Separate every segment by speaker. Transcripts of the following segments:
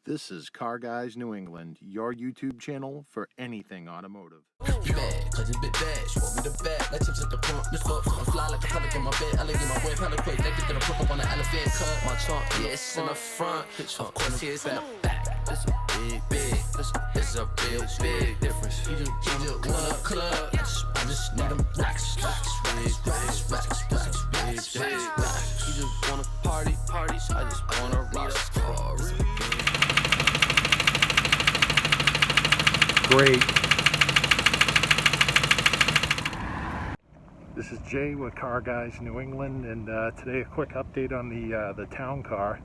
Speaker 1: This is Car Guys New England, your YouTube channel for anything automotive.
Speaker 2: Bad, cause it's bit bad. She want me the bag, like chips at the front. Lift up, I fly like a pelic in my bed. I like my way, hella quick. They get gonna put up on the elephant cut. My trunk, yeah, it's in the front. Of course, it's in the back. This a big. This a real big difference. You just want a club. I just need them racks. You just wanna parties. I just wanna rock stars.
Speaker 1: Great. This is Jay with Car Guys New England, and today a quick update on the town car.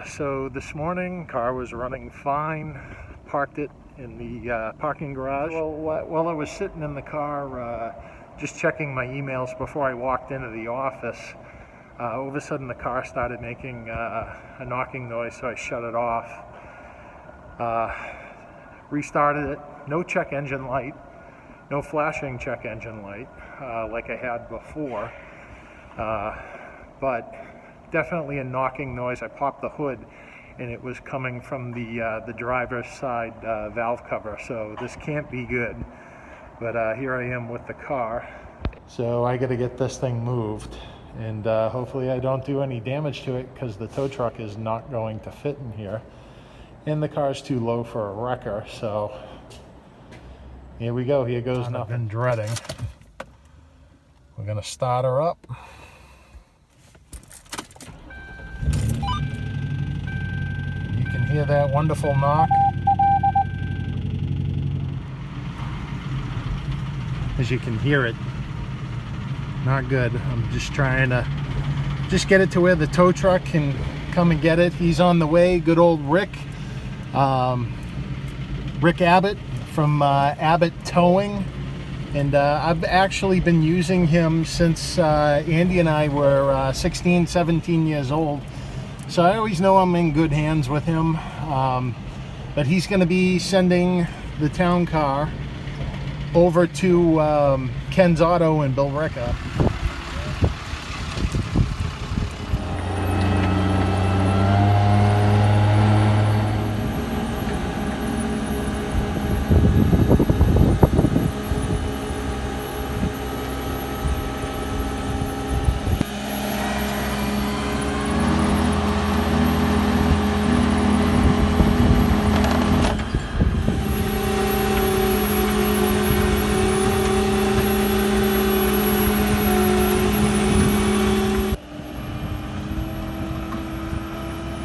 Speaker 1: So this morning, car was running fine. Parked it in the parking garage. Well, while I was sitting in the car, just checking my emails before I walked into the office, all of a sudden the car started making a knocking noise, so I shut it off. Restarted it, no check engine light, no flashing check engine light like I had before, but definitely a knocking noise. I popped the hood and it was coming from the driver's side valve cover, so this can't be good. But here I am with the car. So I got to get this thing moved, and hopefully I don't do any damage to it, because the tow truck is not going to fit in here. And the car's too low for a wrecker, so here we go. Here goes nothing. I've been dreading. We're gonna start her up. You can hear that wonderful knock. As you can hear it, not good. I'm just trying to get it to where the tow truck can come and get it. He's on the way. Good old Rick. Rick Abbott from Abbott Towing, and I've actually been using him since Andy and I were 16, 17 years old, so I always know I'm in good hands with him. But he's going to be sending the town car over to Ken's Auto in Billerica.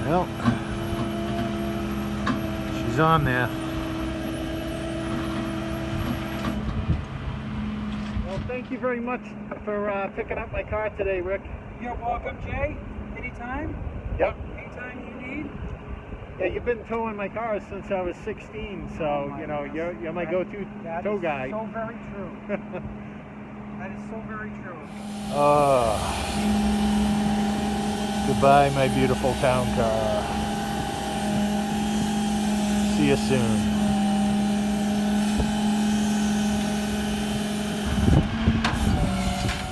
Speaker 1: Well, she's on there. Well, thank you very much for picking up my car today, Rick.
Speaker 3: You're welcome, Jay. Anytime?
Speaker 1: Yep.
Speaker 3: Anytime you need.
Speaker 1: Yeah, you've been towing my car since I was 16, so you know you're my go-to tow guy.
Speaker 3: That is so very true. That is so very true.
Speaker 1: Goodbye, my beautiful town car. See you soon.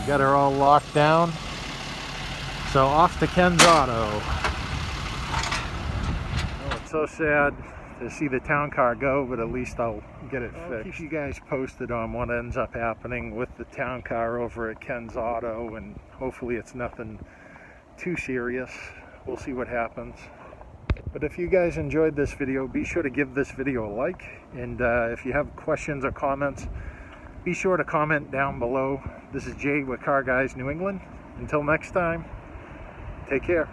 Speaker 1: We got her all locked down. So off to Ken's Auto. Oh, it's so sad to see the town car go, but at least I'll get it fixed. I'll keep you guys posted on what ends up happening with the town car over at Ken's Auto, and hopefully it's nothing too serious. We'll see what happens. But if you guys enjoyed this video, be sure to give this video a like, and if you have questions or comments, be sure to comment down below. This is Jay with Car Guys New England. Until next time, take care.